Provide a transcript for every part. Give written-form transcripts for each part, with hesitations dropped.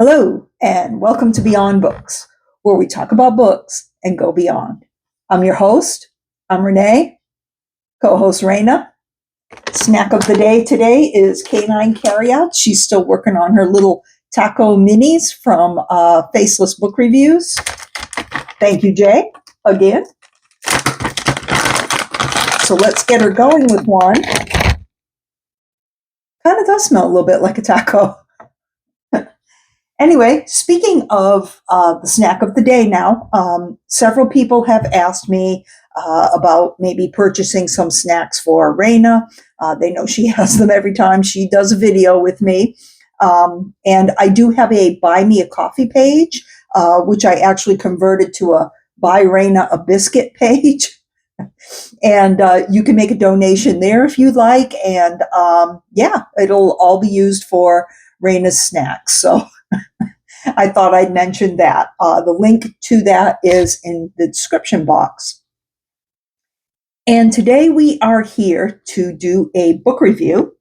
Hello, and welcome to Beyond Books, where we talk about books and go beyond. I'm your host. I'm Renee, co-host Raina. Snack of the day today is Canine Carryout. She's still working on her little taco minis from Faceless Book Reviews. Thank you, Jay, again. So let's get her going with one. Kind of does smell a little bit like a taco. Anyway, speaking of the snack of the day now, several people have asked me about maybe purchasing some snacks for Raina. They know she has them every time she does a video with me. And I do have a Buy Me a Coffee page, which I actually converted to a Buy Raina a Biscuit page. And you can make a donation there if you'd like. And yeah, it'll all be used for Raina's snacks. So I thought I'd mention that. The link to that is in the description box. And today we are here to do a book review.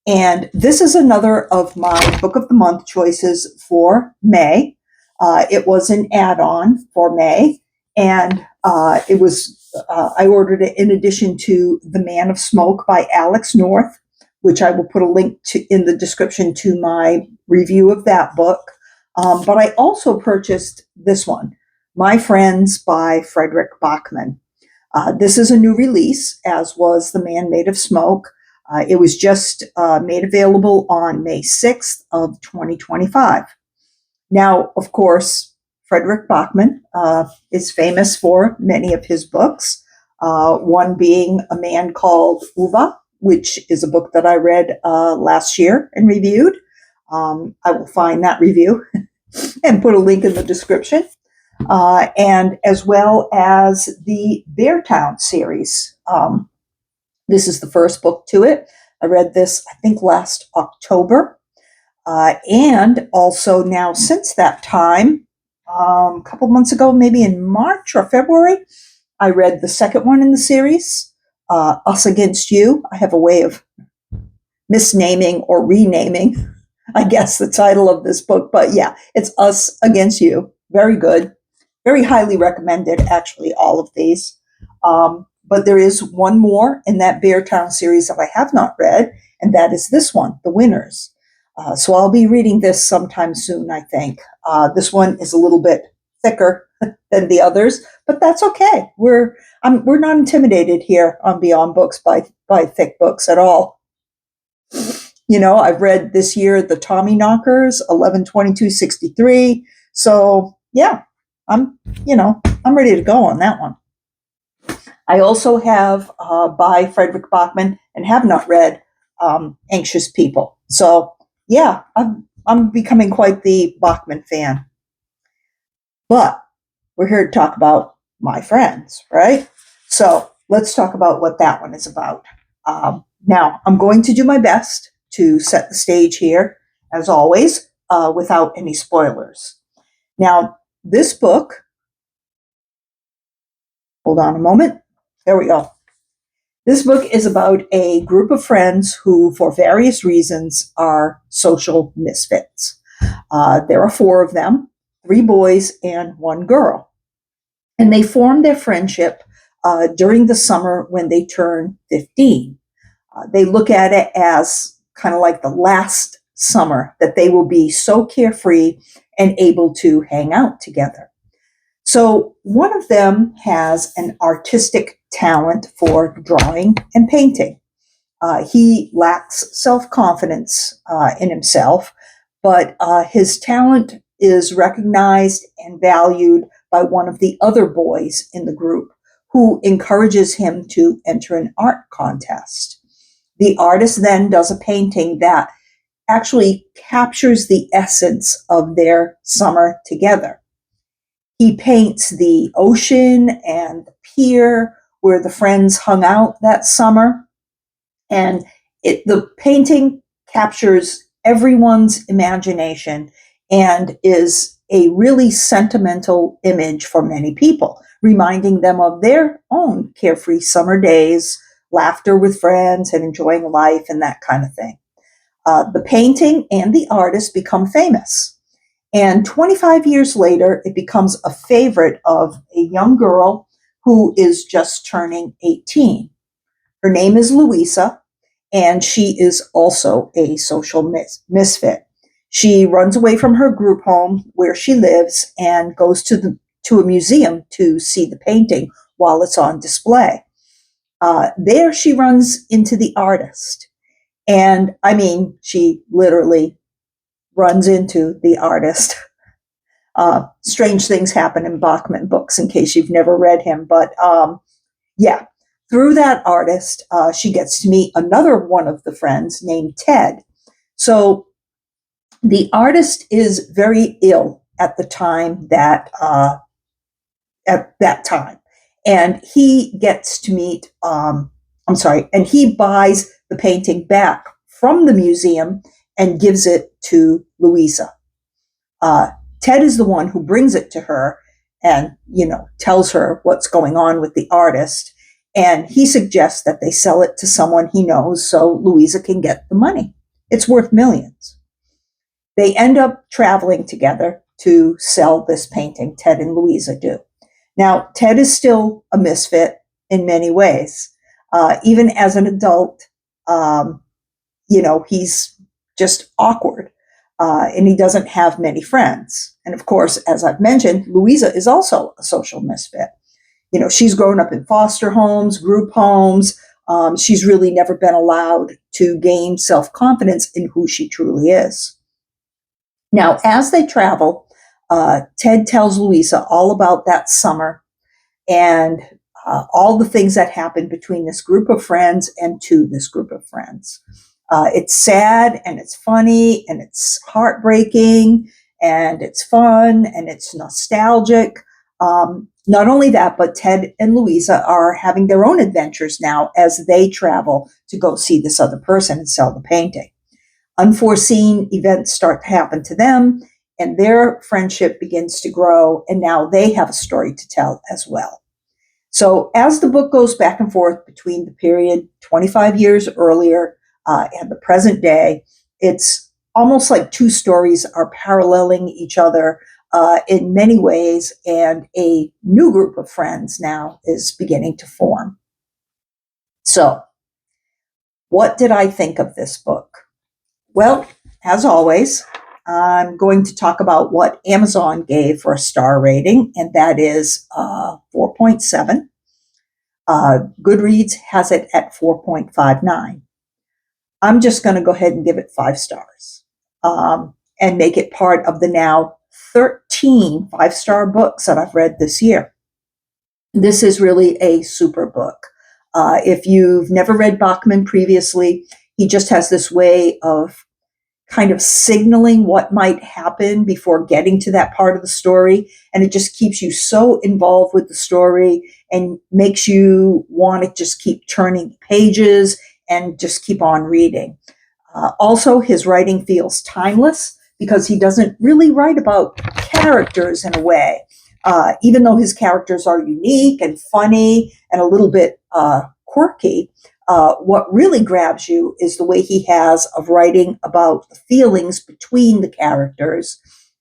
And this is another of my Book of the Month choices for May. It was an add-on for May. And it was I ordered it in addition to The Man of Smoke by Alex North, which I will put a link to in the description to my review of that book. But I also purchased this one, My Friends by Fredrik Backman. This is a new release, as was The Man Made of Smoke. It was just made available on May 6th of 2025. Now, of course, Fredrik Backman is famous for many of his books, one being A Man Called Ove, which is a book that I read last year and reviewed. I will find that review and put a link in the description. And as well as the Beartown series. This is the first book to it. I read this, I think, last October. And also now since that time, a couple months ago, maybe in March or February, I read the second one in the series, Us Against You. I have a way of misnaming or renaming, I guess, the title of this book. But yeah, it's Us Against You. Very good. Very highly recommended, actually, all of these. But there is one more in that Beartown series that I have not read, and that is this one, The Winners. So I'll be reading this sometime soon, I think. This one is a little bit thicker than the others, but that's okay. We're not intimidated here on Beyond Books by thick books at all. You know, I've read this year the Tommy Knockers, 11/22/63. So yeah, I'm ready to go on that one. I also have by Fredrik Backman and have not read Anxious People. So yeah, I'm becoming quite the Backman fan. But we're here to talk about My Friends, right? So let's talk about what that one is about. Now, I'm going to do my best to set the stage here, as always, without any spoilers. Now, this book, hold on a moment. There we go. This book is about a group of friends who, for various reasons, are social misfits. There are 4 of them, 3 boys and 1 girl. And they form their friendship during the summer when they turn 15. They look at it as kind of like the last summer that they will be so carefree and able to hang out together. So one of them has an artistic talent for drawing and painting. He lacks self-confidence in himself, but his talent is recognized and valued by one of the other boys in the group, who encourages him to enter an art contest. The artist then does a painting that actually captures the essence of their summer together. He paints the ocean and the pier where the friends hung out that summer. And the painting captures everyone's imagination and is a really sentimental image for many people, reminding them of their own carefree summer days, laughter with friends, and enjoying life and that kind of thing. The painting and the artist become famous. And 25 years later, it becomes a favorite of a young girl who is just turning 18. Her name is Louisa, and she is also a social misfit. She runs away from her group home where she lives and goes to a museum to see the painting while it's on display. There she runs into the artist. And I mean, she literally runs into the artist. Strange things happen in Backman books, in case you've never read him. But yeah, through that artist, she gets to meet another one of the friends named Ted. So the artist is very ill at the time and he gets to meet. And he buys the painting back from the museum and gives it to Louisa. Ted is the one who brings it to her and, tells her what's going on with the artist. And he suggests that they sell it to someone he knows so Louisa can get the money. It's worth millions. They end up traveling together to sell this painting, Ted and Louisa do. Now, Ted is still a misfit in many ways. Even as an adult, he's just awkward. And he doesn't have many friends. And of course, as I've mentioned, Louisa is also a social misfit. She's grown up in foster homes, group homes. She's really never been allowed to gain self-confidence in who she truly is. Now, as they travel, Ted tells Louisa all about that summer and all the things that happened between this group of friends and to this group of friends. It's sad and it's funny and it's heartbreaking and it's fun and it's nostalgic. Not only that, but Ted and Louisa are having their own adventures now as they travel to go see this other person and sell the painting. Unforeseen events start to happen to them, and their friendship begins to grow, and now they have a story to tell as well. So as the book goes back and forth between the period 25 years earlier and the present day, it's almost like two stories are paralleling each other in many ways, and a new group of friends now is beginning to form. So, what did I think of this book? Well, as always, I'm going to talk about what Amazon gave for a star rating, and that is 4.7. Goodreads has it at 4.59. I'm just going to go ahead and give it 5 stars and make it part of the now 13 5-star books that I've read this year. This is really a super book. If you've never read Backman previously, he just has this way of kind of signaling what might happen before getting to that part of the story. And it just keeps you so involved with the story and makes you want to just keep turning pages and just keep on reading. Also, his writing feels timeless because he doesn't really write about characters in a way. Even though his characters are unique and funny and a little bit quirky, what really grabs you is the way he has of writing about the feelings between the characters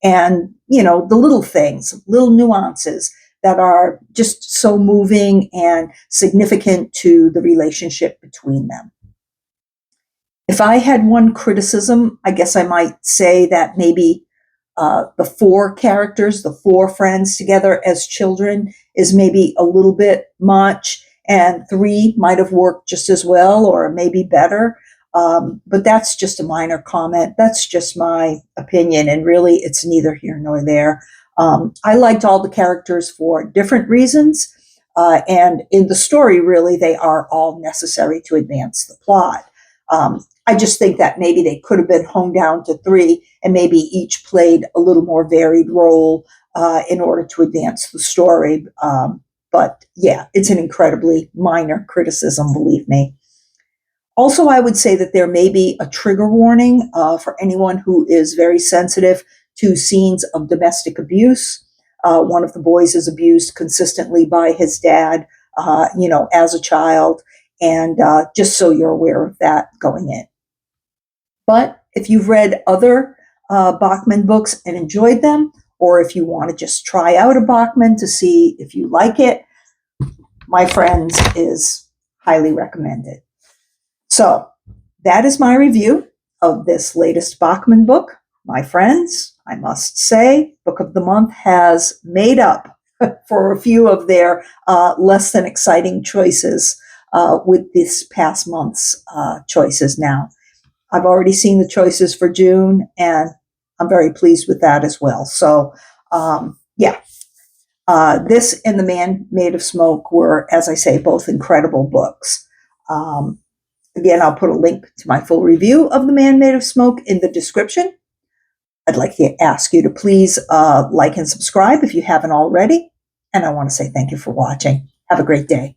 and, the little things, little nuances that are just so moving and significant to the relationship between them. If I had one criticism, I guess I might say that maybe the 4 characters, the 4 friends together as children is maybe a little bit much, and 3 might have worked just as well or maybe better. But that's just a minor comment. That's just my opinion, and really it's neither here nor there. I liked all the characters for different reasons, and in the story, really, they are all necessary to advance the plot. I just think that maybe they could have been honed down to 3 and maybe each played a little more varied role in order to advance the story. But yeah, it's an incredibly minor criticism, believe me. Also, I would say that there may be a trigger warning for anyone who is very sensitive to scenes of domestic abuse. One of the boys is abused consistently by his dad, as a child. And just so you're aware of that going in. But if you've read other Backman books and enjoyed them, or if you want to just try out a Backman to see if you like it, my friends, is highly recommended. So that is my review of this latest Backman book. My friends, I must say, Book of the Month has made up for a few of their less than exciting choices with this past month's choices now. I've already seen the choices for June, and I'm very pleased with that as well. So, this and The Man Made of Smoke were, as I say, both incredible books. Again, I'll put a link to my full review of The Man Made of Smoke in the description. I'd like to ask you to please like and subscribe if you haven't already. And I want to say thank you for watching. Have a great day.